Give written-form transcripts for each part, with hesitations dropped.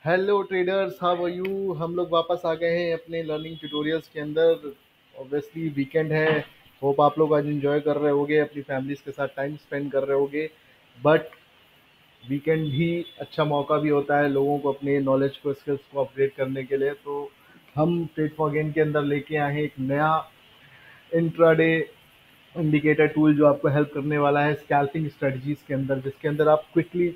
Hello traders, how are you. हम लोग वापस आ गए हैं अपने लर्निंग ट्यूटोरियल्स के अंदर। ऑब्वियसली वीकेंड है। होप आप लोग आज एंजॉय कर रहे होगे, अपनी फैमिलीज के साथ टाइम स्पेंड कर रहे होगे। बट वीकेंड भी अच्छा मौका भी होता है लोगों को अपने नॉलेज को, स्किल्स को अपग्रेड करने के लिए। तो हम ट्रेड फॉर गेन के अंदर लेके आए हैं एक नया इंट्राडे इंडिकेटर टूल जो आपको हेल्प करने वाला है स्कैल्पिंग स्ट्रेटजीज के अंदर, जिसके अंदर आप क्विकली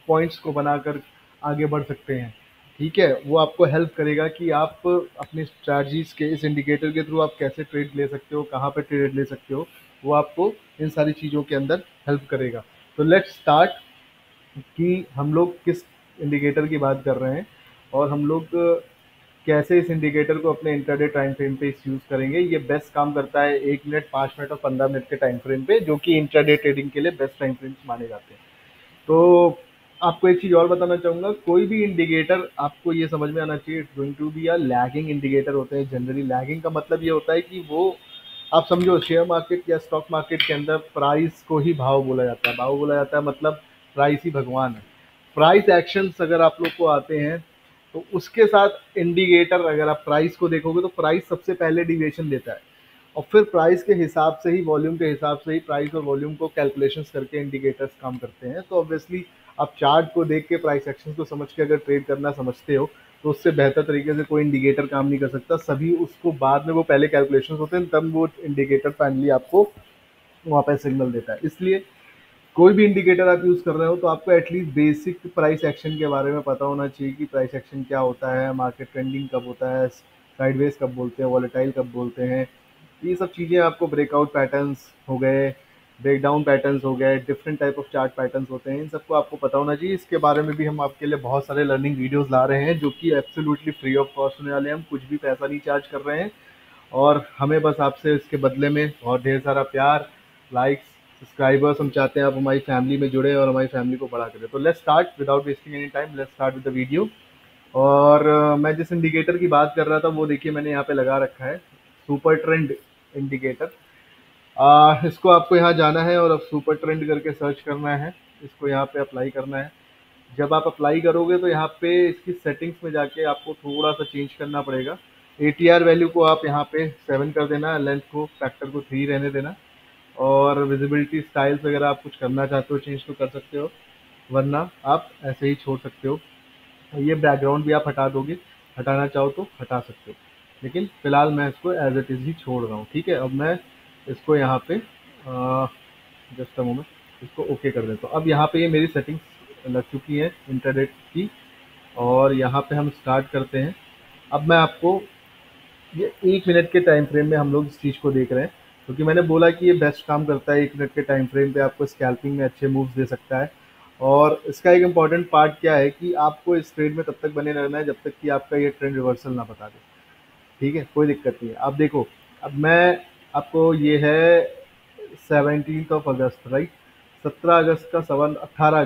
पॉइंट्स को बनाकर आगे बढ़ सकते हैं। ठीक है, वो आपको हेल्प करेगा कि आप अपनी स्ट्रैटेजीज के इस इंडिकेटर के थ्रू आप कैसे ट्रेड ले सकते हो, कहाँ पे ट्रेड ले सकते हो। वो आपको इन सारी चीज़ों के अंदर हेल्प करेगा। तो लेट्स स्टार्ट कि हम लोग किस इंडिकेटर की बात कर रहे हैं और हम लोग कैसे इस इंडिकेटर को अपने इंटरडे टाइम फ्रेम पे इस यूज़ करेंगे। ये बेस्ट काम करता है 1 मिनट, 5 मिनट और 15 मिनट के टाइम फ्रेम पे, जो कि इंटरडे ट्रेडिंग के लिए बेस्ट टाइम फ्रेम्स माने जाते हैं। तो आपको एक चीज़ और बताना चाहूँगा, कोई भी इंडिकेटर आपको ये समझ में आना चाहिए, it's going to be a lagging indicator होते हैं। जनरली लैगिंग का मतलब ये होता है कि वो, आप समझो शेयर मार्केट या स्टॉक मार्केट के अंदर प्राइस को ही भाव बोला जाता है। भाव बोला जाता है मतलब प्राइस ही भगवान है। प्राइस एक्शंस अगर आप लोग को आते हैं तो उसके साथ इंडिकेटर, अगर आप प्राइस को देखोगे तो प्राइस सबसे पहले डिविएशन देता है और फिर प्राइस के हिसाब से ही, वॉल्यूम के हिसाब से ही प्राइस और वॉल्यूम को कैलकुलेशंस करके इंडिकेटर्स काम करते हैं। तो ऑब्वियसली आप चार्ट को देख के, प्राइस एक्शन को समझ के अगर ट्रेड करना समझते हो तो उससे बेहतर तरीके से कोई इंडिकेटर काम नहीं कर सकता। सभी उसको बाद में, वो पहले कैलकुलेशंस होते हैं तब वो इंडिकेटर फाइनली आपको वहाँ पे सिग्नल देता है। इसलिए कोई भी इंडिकेटर आप यूज़ कर रहे हो तो आपको एटलीस्ट बेसिक प्राइस एक्शन के बारे में पता होना चाहिए कि प्राइस एक्शन क्या होता है, मार्केट ट्रेंडिंग कब होता है, साइडवेज कब बोलते हैं, वॉलेटाइल कब बोलते हैं। ये सब चीज़ें आपको, ब्रेकआउट पैटर्न्स हो गए, ब्रेकडाउन पैटर्न्स हो गए, different type of chart patterns होते हैं, इन सबको आपको पता होना चाहिए। इसके बारे में भी हम आपके लिए बहुत सारे लर्निंग वीडियोस ला रहे हैं जो कि एब्सोल्युटली फ्री ऑफ कॉस्ट होने वाले हैं। हम कुछ भी पैसा नहीं चार्ज कर रहे हैं और हमें बस आपसे इसके बदले में बहुत ढेर सारा प्यार, लाइक्स, सब्सक्राइबर्स हम चाहते हैं आप हमारी फैमिली में जुड़े और हमारी फैमिली को बड़ा करें। तो let's start without wasting any time, let's start with the video. और मैं जिस इंडिकेटर की बात कर रहा था वो देखिए मैंने यहाँ पे लगा रखा है, सुपर ट्रेंड इंडिकेटर। इसको आपको यहाँ जाना है और अब सुपर ट्रेंड करके सर्च करना है, इसको यहाँ पे अप्लाई करना है। जब आप अप्लाई करोगे तो यहाँ पे इसकी सेटिंग्स में जाके आपको थोड़ा सा चेंज करना पड़ेगा। ATR वैल्यू को आप यहाँ पे 7 कर देना, लेंथ को, फैक्टर को 3 रहने देना। और विजिबिलिटी स्टाइल्स वगैरह आप कुछ करना चाहते हो चेंज तो कर सकते हो, वरना आप ऐसे ही छोड़ सकते हो। ये बैकग्राउंड भी आप हटा दोगे, हटाना चाहो तो हटा सकते हो, लेकिन फिलहाल मैं इसको एज इट इज़ ही छोड़ रहा हूँ। ठीक है, अब मैं इसको यहाँ पे जस्ट अ मोमेंट इसको ओके कर देता हूँ। अब यहाँ पे ये मेरी सेटिंग्स लग चुकी है इंटरनेट की और यहाँ पे हम स्टार्ट करते हैं। अब मैं आपको, ये 1 मिनट के टाइम फ्रेम में हम लोग इस चीज़ को देख रहे हैं क्योंकि मैंने बोला कि ये बेस्ट काम करता है। 1 मिनट के टाइम फ्रेम पे आपको स्कैल्पिंग में अच्छे मूव्स दे सकता है। और इसका एक इम्पॉर्टेंट पार्ट क्या है कि आपको इस ट्रेड में तब तक बने रहना है जब तक कि आपका ये ट्रेंड रिवर्सल ना बता दे। ठीक है, कोई दिक्कत नहीं है। आप देखो, अब मैं आपको, ये है 17 अगस्त, राइट। 17 अगस्त का 18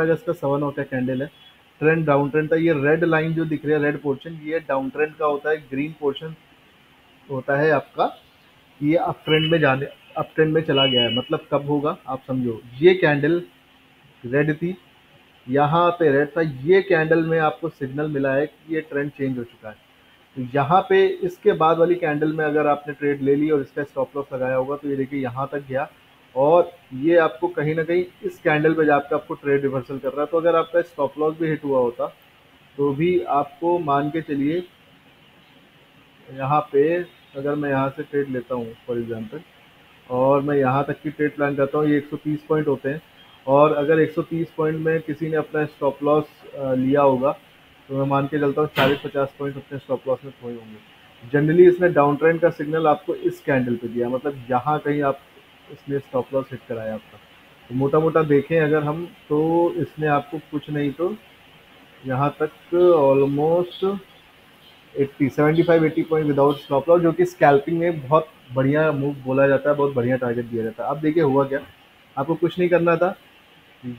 अगस्त का 7 का कैंडल है। ट्रेंड डाउन ट्रेंड था। ये रेड लाइन जो दिख रही है, रेड पोर्शन, ये डाउन ट्रेंड का होता है। ग्रीन पोर्शन होता है आपका, ये अप ट्रेंड में जाने, अप ट्रेंड में चला गया है। मतलब कब होगा आप समझो, ये कैंडल रेड थी, यहाँ पे रेड था, ये कैंडल में आपको सिग्नल मिला है कि ये ट्रेंड चेंज हो चुका है। तो यहाँ पे इसके बाद वाली कैंडल में अगर आपने ट्रेड ले ली और इसका स्टॉप लॉस लगाया होगा तो ये देखिए यहाँ तक गया और ये आपको कहीं ना कहीं इस कैंडल पे जाकर आपको ट्रेड रिवर्सल कर रहा है। तो अगर आपका स्टॉप लॉस भी हिट हुआ होता तो भी आपको मान के चलिए, यहाँ पे अगर मैं यहाँ से ट्रेड लेता हूँ फॉर एग्जांपल और मैं यहाँ तक की ट्रेड प्लान करता हूँ, ये 130 पॉइंट होते हैं और अगर 130 पॉइंट में किसी ने अपना स्टॉप लॉस लिया होगा तो मैं मान के चलता हूँ 40-50 पॉइंट अपने स्टॉप लॉस में खोए होंगे। जनरली इसने डाउन ट्रेंड का सिग्नल आपको इस कैंडल पे दिया, मतलब यहाँ कहीं आप, इसने स्टॉप लॉस हिट कराया आपका। तो मोटा मोटा देखें अगर हम, तो इसने आपको कुछ नहीं तो यहाँ तक almost 80, 75, 80 point without stop loss, जो कि स्कैल्पिंग में बहुत बढ़िया मूव बोला जाता है, बहुत बढ़िया टारगेट दिया जाता है। अब देखिए हुआ क्या, आपको कुछ नहीं करना था।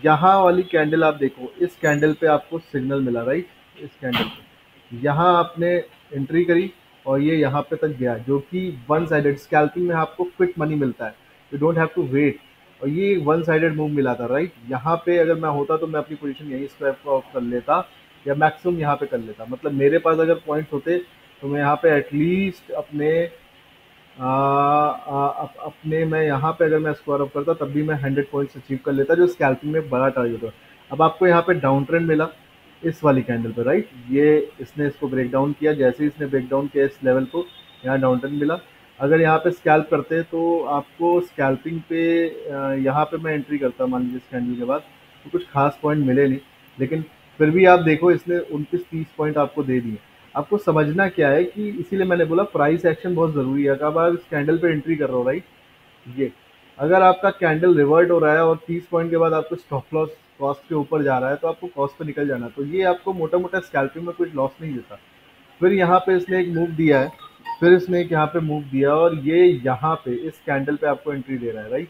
यहाँ वाली कैंडल आप देखो, इस कैंडल पे आपको सिग्नल मिला, राइट। इस कैंडल पे यहाँ आपने एंट्री करी और ये यहाँ पे तक गया, जो कि वन साइडेड, स्कैल्पिंग में आपको क्विक मनी मिलता है, you don't have to wait. और ये वन साइडेड मूव मिला था, राइट। यहाँ पे अगर मैं होता तो मैं अपनी पोजीशन यहीं स्क्रैप ऑफ कर लेता, या मैक्सिमम यहाँ पे कर लेता। मतलब मेरे पास अगर पॉइंट्स होते तो मैं यहाँ पे एटलीस्ट अपने अपने मैं यहाँ पे अगर मैं स्क्वायर अप करता तब भी मैं 100 पॉइंट्स अचीव कर लेता, जो स्कैल्पिंग में बड़ा टारगेट हो। अब आपको यहाँ पे डाउन ट्रेंड मिला इस वाली कैंडल पे, राइट? ये इसने इसको ब्रेक डाउन किया, जैसे ही इसने ब्रेक डाउन किया इस लेवल को, यहाँ डाउन ट्रेंड मिला। अगर यहाँ पे स्कैल्प करते तो आपको स्कैल्पिंग पे यहाँ पे मैं एंट्री करता मान लीजिए इस कैंडल के बाद, तो कुछ खास पॉइंट मिले नहीं, लेकिन फिर भी आप देखो इसने 29-30 पॉइंट आपको दे दिए। आपको समझना क्या है कि इसीलिए मैंने बोला प्राइस एक्शन बहुत ज़रूरी है। अब आप इस कैंडल पे एंट्री कर रहे हो, राइट? ये अगर आपका कैंडल रिवर्ट हो रहा है और 30 पॉइंट के बाद आपको स्टॉप लॉस कॉस्ट के ऊपर जा रहा है तो आपको कॉस्ट पे निकल जाना, तो ये आपको मोटा मोटा स्कैल्पिंग में कुछ लॉस नहीं देता। फिर यहाँ पे इसने एक मूव दिया है, फिर इसने एक यहाँ पे मूव दिया और ये यहाँ पे इस कैंडल पे आपको एंट्री दे रहा है, राइट?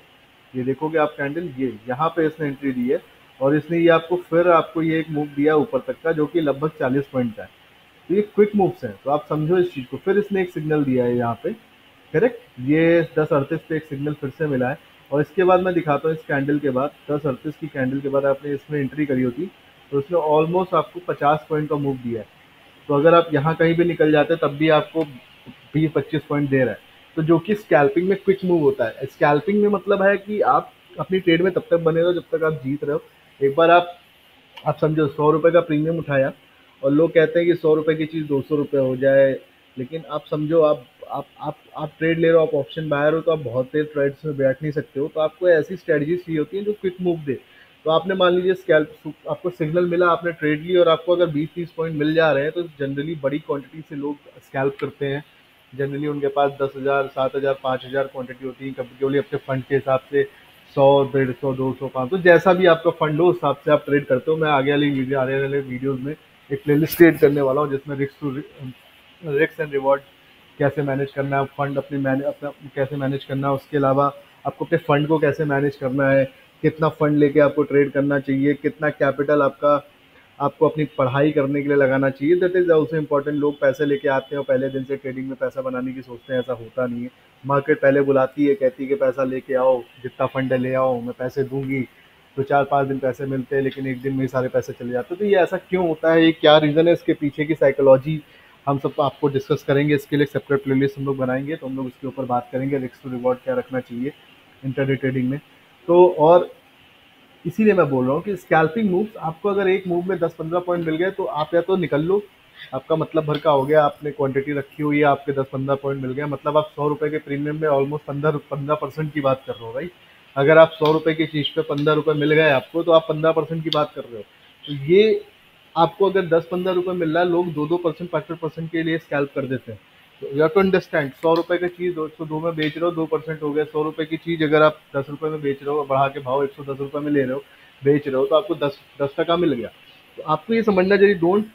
ये देखोगे आप कैंडल, ये यहाँ पे इसने एंट्री दी है और इसने ये आपको फिर आपको ये एक मूव दिया ऊपर तक का, जो कि लगभग 40 पॉइंट का है। तो ये क्विक मूव्स हैं, तो आप समझो इस चीज़ को। फिर इसने एक सिग्नल दिया है यहाँ पे, करेक्ट? ये 10:38 पे एक सिग्नल फिर से मिला है और इसके बाद मैं दिखाता हूँ इस कैंडल के बाद 10:38 की कैंडल के बाद आपने इसमें एंट्री करी होती तो उसने ऑलमोस्ट आपको 50 पॉइंट का मूव दिया है। तो अगर आप यहाँ कहीं भी निकल जाते तब भी आपको 20-25 पॉइंट दे रहा है, तो जो कि स्कैल्पिंग में क्विक मूव होता है। स्कैल्पिंग में मतलब है कि आप अपनी ट्रेड में तब तक बने रहो जब तक आप जीत रहे हो। एक बार आप समझो 100 रुपये का प्रीमियम उठाया और लोग कहते हैं कि 100 रुपये की चीज़ 200 रुपये हो जाए, लेकिन आप समझो आप ट्रेड ले रहे हो, आप ऑप्शन बायर हो, तो आप बहुत देर ट्रेड्स में बैठ नहीं सकते हो, तो आपको ऐसी स्ट्रेटजी चाहिए होती है जो क्विक मूव दे। तो आपने मान लीजिए स्कैल्प आपको सिग्नल मिला, आपने ट्रेड ली और आपको अगर 20-30 पॉइंट मिल जा रहे हैं तो जनरली बड़ी क्वांटिटी से लोग स्कैल्प करते हैं। जनरली उनके पास 10,000 7,000 5,000 क्वांटिटी होती है, कभी केवल अपने फंड के हिसाब से 100 150 200 500 जैसा भी आपका फंड हो उस हिसाब से आप ट्रेड करते हो। मैं आगे वाले वीडियोज़ में एक प्लेलिस्ट क्रिएट करने वाला हूँ जिसमें रिस्क एंड रिवॉर्ड कैसे मैनेज करना है, फंड अपना कैसे मैनेज करना है, उसके अलावा आपको अपने फंड को कैसे मैनेज करना है, कितना फंड लेके आपको ट्रेड करना चाहिए, कितना कैपिटल आपको अपनी पढ़ाई करने के लिए लगाना चाहिए। That is also important. लोग पैसे लेके आते हैं और पहले दिन से ट्रेडिंग में पैसा बनाने की सोचते हैं, ऐसा होता नहीं है। मार्केट पहले बुलाती है, कहती है कि पैसा लेके आओ, जितना फंड है ले आओ, मैं पैसे दूंगी। तो 4-5 दिन पैसे मिलते हैं लेकिन एक दिन में ही सारे पैसे चले जाते हैं। तो ये ऐसा क्यों होता है, ये क्या रीज़न है, इसके पीछे की साइकोलॉजी हम सब आपको डिस्कस करेंगे। इसके लिए सेपरेट प्लेलिस्ट हम लोग बनाएंगे, तो हम लोग इसके ऊपर बात करेंगे रिस्क टू रिवॉर्ड क्या रखना चाहिए इंटरडे ट्रेडिंग में। तो और इसीलिए मैं बोल रहा हूँ कि स्कैल्पिंग मूव्स आपको अगर एक मूव में 10-15 पॉइंट मिल गए तो आप या तो निकल लो, आपका मतलब भर का हो गया, आपने क्वांटिटी रखी हुई है, आपके 10-15 पॉइंट मिल गया, मतलब आप 100 रुपये के प्रीमियम में ऑलमोस्ट 15% की बात कर रहे हो, राइट? अगर आप 100 रुपये की चीज़ पे 15 रुपये मिल गए आपको तो आप 15% की बात कर रहे हो। तो ये आपको अगर 10-15 रुपये मिल रहा है, लोग 2-2% 5% के लिए स्कैल्प कर देते हैं। तो यू हैव टू अंडरस्टैंड, 100 रुपये की चीज़ 102 में बेच रहे हो, 2% हो गया। 100 रुपये की चीज़ अगर आप 10 रुपये में बेच रहे हो, बढ़ा के भाव 110 रुपये में ले रहे हो, बेच रहे हो, तो आपको 10% मिल गया। तो आपको ये समझना चाहिए, don't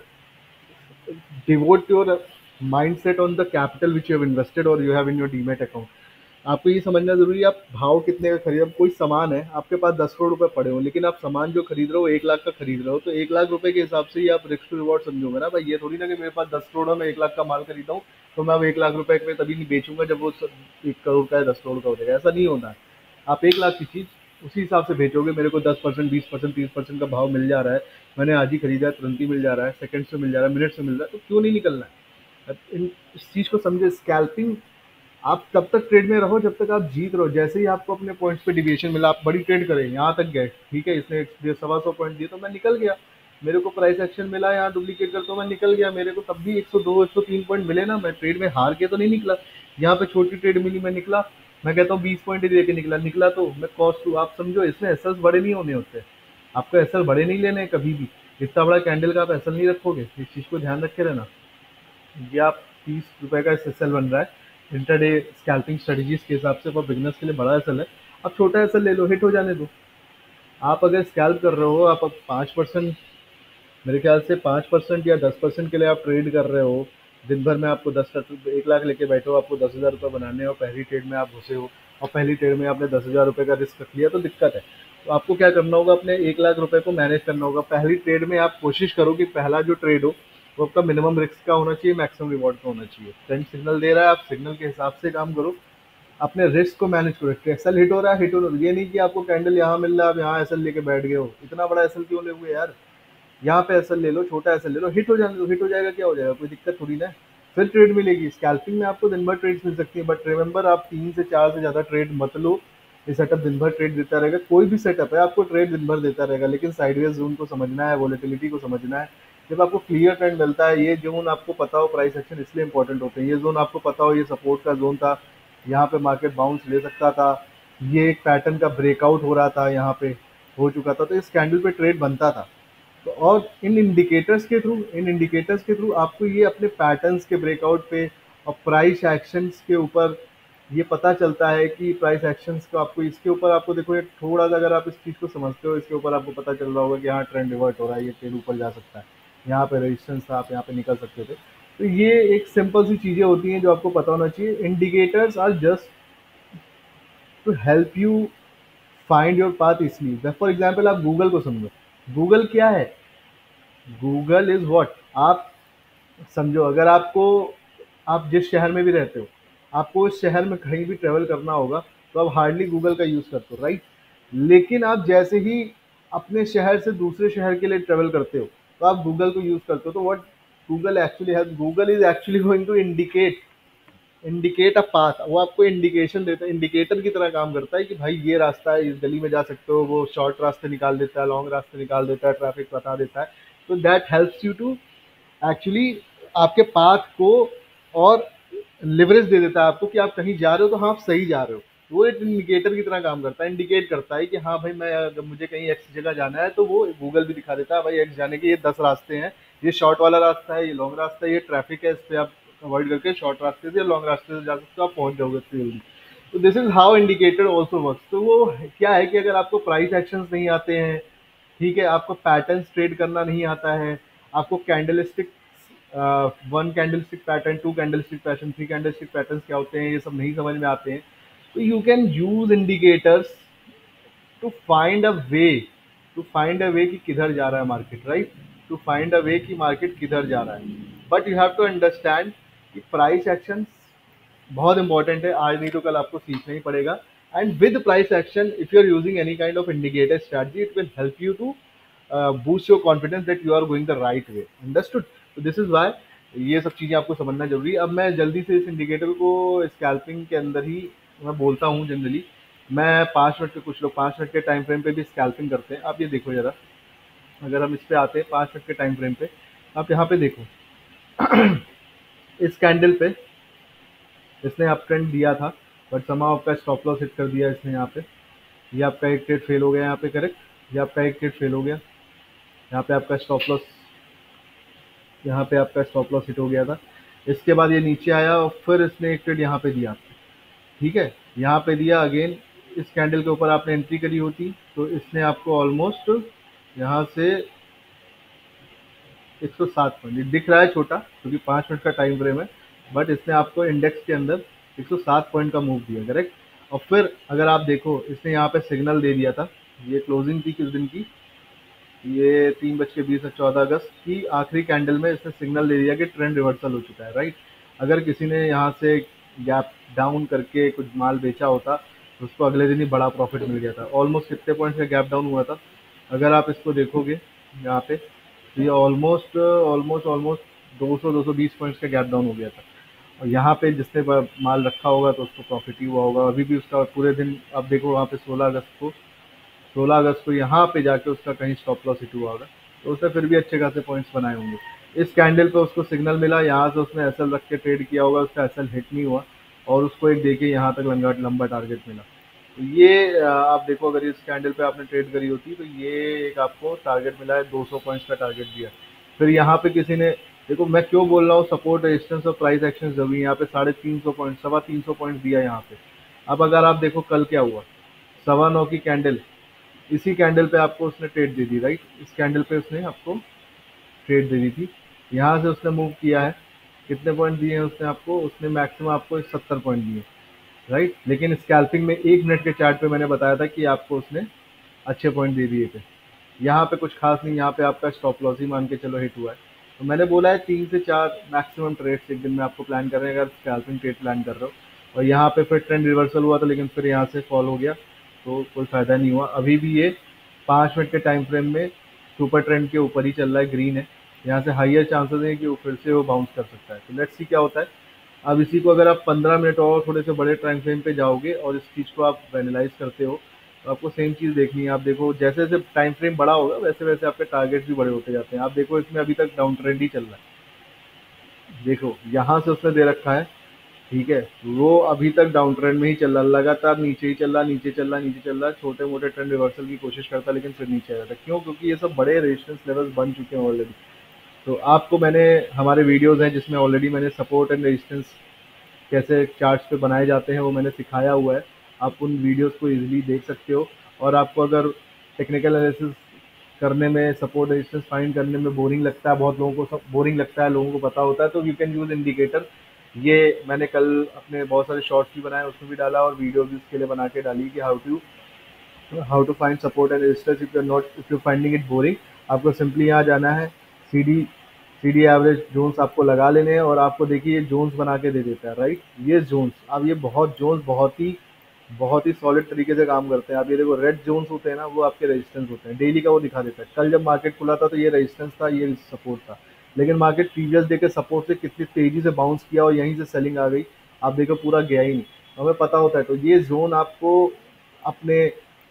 devote your mindset on the capital which you have invested और you have in your demat account. आपको ये समझना जरूरी है, आप भाव कितने का खरीद, अब कोई सामान है आपके पास 10 करोड़ रुपए पड़े हो, लेकिन आप सामान जो खरीद रहे हो 1 लाख का खरीद रहे हो, तो 1 लाख रुपए के हिसाब से ही आप रिस्क टू रिवॉर्ड समझोगे ना भाई। ये थोड़ी ना कि मेरे पास 10 करोड़ है, मैं 1 लाख का माल खरीदा हूँ तो मैं अब 1 लाख रुपए में तभी नहीं बेचूंगा जब वो 1 करोड़ का है 10 करोड़ का हो जाएगा, ऐसा नहीं होता है। आप 1 लाख की चीज़ उसी हिसाब से बेचोगे। मेरे को 10% 20% 30% का भाव मिल जा रहा है, मैंने आज ही खरीदा है, तुरंत ही मिल जा रहा है, सेकंड से मिल जा रहा है, मिनट से मिल रहा है, तो क्यों नहीं निकलना है? इस चीज़ को समझे। स्कैल्पिंग आप तब तक ट्रेड में रहो जब तक आप जीत रहो। जैसे ही आपको अपने पॉइंट्स पे डिविएशन मिला, आप बड़ी ट्रेड करें, यहाँ तक गए, ठीक है, इसने 125 पॉइंट दिए तो मैं निकल गया, मेरे को प्राइस एक्शन मिला, यहाँ डुप्लीकेट कर तो मैं निकल गया, मेरे को तब भी 102 103 पॉइंट मिले ना, मैं ट्रेड में हार के तो नहीं निकला। यहाँ पे छोटी ट्रेड मिली, मैं निकला, मैं कहता हूँ 20 पॉइंट ही दे के निकला तो मैं कॉस्ट टू। आप समझो, इसमें एसएल बड़े नहीं होने होते, आपको एसएल बड़े नहीं लेने हैं कभी भी। इतना बड़ा कैंडल का आप एसएल नहीं रखोगे, इस चीज़ को ध्यान रखे रहना। ये आप 30 रुपये का एसएल बन रहा है इंटरडे स्कैल्पिंग स्ट्रेटजीज के हिसाब से, फॉर बिगनर्स के लिए बड़ा एसएल है। आप छोटा एसएल ले लो, हिट हो जाने दो। आप अगर स्कैल्प कर रहे हो, आप अब 5%, मेरे ख्याल से 5% या 10% के लिए आप ट्रेड कर रहे हो, दिन भर में आपको 1 लाख लेके बैठे हो, आपको 10,000 रुपये बनाने हैं और पहली ट्रेड में आप घुसे हो और पहली ट्रेड में आपने 10,000 रुपये का रिस्क रख लिया, तो दिक्कत है। तो आपको क्या करना होगा, अपने 1 लाख रुपये को मैनेज करना होगा। पहली ट्रेड में आप कोशिश करो कि पहला जो ट्रेड हो वो आपका मिनिमम रिस्क का होना चाहिए, मैक्सिमम रिवॉर्ड का होना चाहिए। ट्रेंड सिग्नल दे रहा है, आप सिग्नल के हिसाब से काम करो, अपने रिस्क को मैनेज करो। एसएल हिट हो रहा है, हिट हो रहा है, ये नहीं कि आपको कैंडल यहाँ मिल रहा है आप यहाँ एसएल लेके बैठ गए हो। इतना बड़ा एसएल क्यों ले हुए यार? यहाँ पे एसएल ले लो, छोटा एसएल ले लो, हिट हो जाने दो, हिट हो जाएगा, क्या हो जाएगा, कोई दिक्कत थोड़ी ना है। फिर ट्रेड मिलेगी। स्कैल्पिंग में आपको दिन भर ट्रेड्स मिल सकती है, बट रिमेंबर आप 3 से 4 से ज़्यादा ट्रेड मत लो। ये सेटअप दिन भर ट्रेड देता रहेगा, कोई भी सेटअप है आपको ट्रेड दिन भर देता रहेगा, लेकिन साइडवेज जोन को समझना है, वोलेटिलिटी को समझना है। जब आपको क्लियर ट्रेंड मिलता है, ये जोन आपको पता हो, प्राइस एक्शन इसलिए इंपॉर्टेंट होते हैं, ये जोन आपको पता हो ये सपोर्ट का जोन था, यहाँ पे मार्केट बाउंस ले सकता था, ये एक पैटर्न का ब्रेकआउट हो रहा था, यहाँ पे हो चुका था, तो इस कैंडल पे ट्रेड बनता था। तो और इन इंडिकेटर्स के थ्रू आपको ये अपने पैटर्न्स के ब्रेकआउट पे और प्राइस एक्शंस के ऊपर ये पता चलता है कि प्राइस एक्शंस को आपको इसके ऊपर आपको देखो, ये थोड़ा सा अगर आप इस चीज़ को समझते हो, इसके ऊपर आपको पता चल रहा होगा कि हाँ ट्रेंड रिवर्ट हो रहा है, ये ट्रेंड ऊपर जा सकता है, यहाँ पे रेजिस्टेंस था, आप यहाँ पे निकल सकते थे। तो ये एक सिंपल सी चीज़ें होती हैं जो आपको पता होना चाहिए। Indicators are just to help you find your path इसलिए। फॉर एग्जाम्पल आप गूगल को समझो, गूगल क्या है, गूगल इज व्हाट, आप समझो अगर आपको, आप जिस शहर में भी रहते हो, आपको उस शहर में कहीं भी ट्रेवल करना होगा, तो आप हार्डली गूगल का यूज़ करते हो, राइट। लेकिन आप जैसे ही अपने शहर से दूसरे शहर के लिए ट्रेवल करते हो, तो आप गूगल को यूज़ करते हो। तो व्हाट गूगल एक्चुअली है, Google is actually going to indicate a path, वो आपको इंडिकेशन देता है, इंडिकेटर की तरह काम करता है कि भाई ये रास्ता है, इस गली में जा सकते हो, वो शॉर्ट रास्ते निकाल देता है, लॉन्ग रास्ते निकाल देता है, ट्रैफिक बता देता है। तो that helps you to actually आपके पाथ को और लिवरेज दे देता है आपको कि आप कहीं जा रहे हो तो हाँ आप सही जा रहे हो। वो एक इंडिकेटर की तरह काम करता है, इंडिकेट करता है कि हाँ भाई मैं अगर मुझे कहीं एक्स जगह जाना है, तो वो गूगल भी दिखा देता है भाई एक्स जाने के ये 10 रास्ते हैं, ये शॉर्ट वाला रास्ता है, ये लॉन्ग रास्ता है, ये ट्रैफिक है, इस पर आप अवॉइड करके शॉर्ट रास्ते से या लॉन्ग रास्ते से जा सकते हो, आप पहुंच जाओगे इतनी जल्दी। तो this is how indicator also works. तो वो क्या है कि अगर आपको प्राइस एक्शंस नहीं आते हैं, ठीक है, आपको पैटर्न ट्रेड करना नहीं आता है, आपको candlestick, one candlestick pattern, two candlestick pattern, three candlestick pattern क्या होते हैं, ये सब नहीं समझ में आते हैं, तो you can use indicators to find a way, कि किधर जा रहा है market, right, to find a way कि मार्केट किधर जा रहा है। But you have to understand कि प्राइस एक्शन बहुत इंपॉर्टेंट है, आज नहीं तो कल आपको सीखना ही पड़ेगा। And with price action, if you are using any kind of indicator strategy, it will help you to boost your confidence that you are going the right way, understood. तो दिस इज वाई ये सब चीज़ें आपको समझना जरूरी है। अब मैं जल्दी से इस इंडिकेटर को स्कैल्पिंग के अंदर ही मैं बोलता हूँ जनरली, मैं 5 मिनट के, कुछ लोग 5 मिनट के टाइम फ्रेम पे भी स्कैल्पिंग करते हैं। आप ये देखो जरा, अगर हम इस पे आते हैं 5 मिनट के टाइम फ्रेम पे, आप यहाँ पे देखो इस कैंडल पे इसने अप ट्रेंड दिया था, बट समाव आपका स्टॉप लॉस हिट कर दिया इसने यहाँ पे, ये आपका एक ट्रेड फेल हो गया यहाँ पे, करेक्ट, ये आपका एक ट्रेड फेल हो गया, यहाँ पे आपका स्टॉप लॉस, यहाँ पे आपका स्टॉप लॉस हिट हो गया था। इसके बाद ये नीचे आया और फिर इसने एक ट्रेड यहाँ पे दिया, ठीक है, यहाँ पे दिया अगेन, इस कैंडल के ऊपर आपने एंट्री करी होती तो इसने आपको ऑलमोस्ट यहाँ से 107 पॉइंट, ये दिख रहा है छोटा क्योंकि 5 मिनट का टाइम फ्रेम है, बट इसने आपको इंडेक्स के अंदर 107 पॉइंट का मूव दिया, करेक्ट। और फिर अगर आप देखो इसने यहाँ पे सिग्नल दे दिया था, ये क्लोजिंग थी किस दिन की, ये 3:20 14 अगस्त की आखिरी कैंडल में इसने सिग्नल दे दिया कि ट्रेंड रिवर्सल हो चुका है, राइट। अगर किसी ने यहाँ से गैप डाउन करके कुछ माल बेचा होता तो उसको अगले दिन ही बड़ा प्रॉफिट मिल गया था। ऑलमोस्ट कितने पॉइंट्स का गैप डाउन हुआ था, अगर आप इसको देखोगे यहाँ पे, तो ये ऑलमोस्ट ऑलमोस्ट ऑलमोस्ट 200-220 पॉइंट्स का गैप डाउन हो गया था। और यहाँ पे जिसने माल रखा होगा तो उसको प्रॉफिट ही हुआ होगा। अभी भी उसका पूरे दिन आप देखो, वहाँ पे 16 अगस्त को यहाँ पे जाके उसका कहीं स्टॉप लॉस हिट हुआ होगा, तो उसने फिर भी अच्छे खासे पॉइंट्स बनाए होंगे। इस कैंडल पे उसको सिग्नल मिला, यहाँ से उसने एसएल रख के ट्रेड किया होगा, उसका एसएल हिट नहीं हुआ और उसको एक देखिए यहाँ तक लंबा टारगेट मिला। तो ये आप देखो, अगर इस कैंडल पे आपने ट्रेड करी होती तो ये एक आपको टारगेट मिला है, 200 पॉइंट्स का टारगेट दिया। फिर यहाँ पे किसी ने, देखो मैं क्यों बोल रहा हूँ सपोर्ट रेजिस्टेंस और प्राइस एक्शन जरूरी है, यहाँ पे 350 पॉइंट, 325 पॉइंट दिया यहाँ पे। अब अगर आप देखो कल क्या हुआ, 9:15 की कैंडल, इसी कैंडल पे आपको उसने ट्रेड दे दी, राइट, इस कैंडल पे उसने आपको ट्रेड दे दी थी, यहाँ से उसने मूव किया है, कितने पॉइंट दिए हैं उसने आपको, उसने मैक्सिमम आपको 70 पॉइंट दिए, राइट। लेकिन स्कैल्पिंग में 1 मिनट के चार्ट पे मैंने बताया था कि आपको उसने अच्छे पॉइंट दे दिए थे। यहाँ पे कुछ खास नहीं, यहाँ पे आपका स्टॉप लॉस ही मान के चलो हिट हुआ है। तो मैंने बोला है 3 से 4 मैक्सिमम ट्रेड्स एक दिन में आपको प्लान कर रहे हैं, अगर स्कैल्पिंग ट्रेड प्लान कर रहे हो। और यहाँ पे फिर ट्रेंड रिवर्सल हुआ था, लेकिन फिर यहाँ से फॉल हो गया, तो कोई फ़ायदा नहीं हुआ। अभी भी ये 5 मिनट के टाइम फ्रेम में सुपर ट्रेंड के ऊपर ही चल रहा है, ग्रीन है, यहाँ से हाईएस्ट चांसेस हैं कि वो फिर से वो बाउंस कर सकता है। तो लेट्स सी क्या होता है। अब इसी को अगर आप 15 मिनट और थोड़े से बड़े टाइम फ्रेम पे जाओगे और इस चीज़ को आप एनालाइज करते हो, तो आपको सेम चीज़ देखनी है। आप देखो जैसे जैसे टाइम फ्रेम बड़ा होगा वैसे वैसे आपके टारगेट्स भी बड़े होते जाते हैं। आप देखो इसमें अभी तक डाउन ट्रेंड ही चल रहा है, देखो यहाँ से उसने दे रखा है, ठीक है, वो अभी तक डाउन ट्रेंड में ही चल रहा है, लगातार नीचे ही चल रहा, नीचे चल रहा, नीचे चल रहा, छोटे मोटे ट्रेंड रिवर्सल की कोशिश करता है लेकिन फिर नीचे आ जाता है। क्यों? क्योंकि ये सब बड़े रेजिस्टेंस लेवल्स बन चुके हैं ऑलरेडी। तो आपको मैंने, हमारे वीडियोस हैं जिसमें ऑलरेडी मैंने सपोर्ट एंड रेजिस्टेंस कैसे चार्ट्स पे बनाए जाते हैं वो मैंने सिखाया हुआ है। आप उन वीडियोस को इजीली देख सकते हो। और आपको अगर टेक्निकल एनालिसिस करने में, सपोर्ट रेजिस्टेंस फाइंड करने में बोरिंग लगता है, बहुत लोगों को सब बोरिंग लगता है, लोगों को पता होता है, तो यू कैन यूज़ इंडिकेटर। ये मैंने कल अपने बहुत सारे शॉर्ट्स भी बनाए, उसमें भी डाला, और वीडियो भी उसके लिए बना के डाली कि how to find support and resistance if you are not, if you finding it boring. आपको सिंपली यहाँ जाना है, सी डी एवरेज जोन्स आपको लगा लेने हैं, और आपको देखिए ये जोन्स बना के दे देता है, राइट। ये जोन्स, अब ये बहुत जोन्स बहुत ही सॉलिड तरीके से काम करते हैं। आप ये देखो, रेड जोन्स होते हैं ना, वो आपके रेजिस्टेंस होते हैं, डेली का वो दिखा देता है। कल जब मार्केट खुला था तो ये रेजिस्टेंस था, ये सपोर्ट था, लेकिन मार्केट प्रीवियस डे के सपोर्ट से कितनी तेजी से बाउंस किया और यहीं से सेलिंग आ गई। आप देखो पूरा गया ही नहीं, हमें पता होता है। तो ये जोन आपको अपने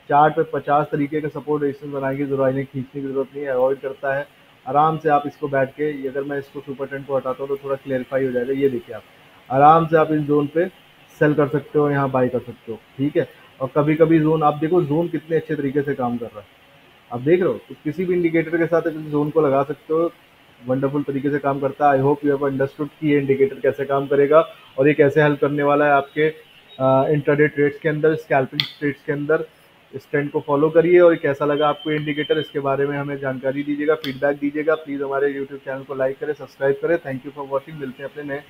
चार्ट पे 50 तरीके के सपोर्ट रेजिस्टेंस बनाने की जरूरत, इन्हें खींचने की जरूरत नहीं है, अवॉइड करता है। आराम से आप इसको बैठ के, अगर मैं इसको सुपर ट्रेंड को हटाता हूँ तो थोड़ा क्लेरिफाई हो जाएगा। ये देखिए, आप आराम से आप इस जोन पे सेल कर सकते हो, यहाँ बाई कर सकते हो, ठीक है। और कभी कभी जोन, आप देखो जोन कितने अच्छे तरीके से काम कर रहा है, आप देख रहे हो। तो किसी भी इंडिकेटर के साथ इस जोन को लगा सकते हो, वंडरफुल तरीके से काम करता है। I hope you have understood कि ये इंडिकेटर कैसे काम करेगा और ये कैसे हेल्प करने वाला है आपके इंट्राडे ट्रेड्स के अंदर, स्कैल्पिंग ट्रेड्स के अंदर। इस ट्रेंड को फॉलो करिए, और कैसा लगा आपको इंडिकेटर, इसके बारे में हमें जानकारी दीजिएगा, फीडबैक दीजिएगा। प्लीज़ हमारे यूट्यूब चैनल को लाइक करें, सब्सक्राइब करें। थैंक यू फॉर वॉचिंग, मिलते हैं अपने नए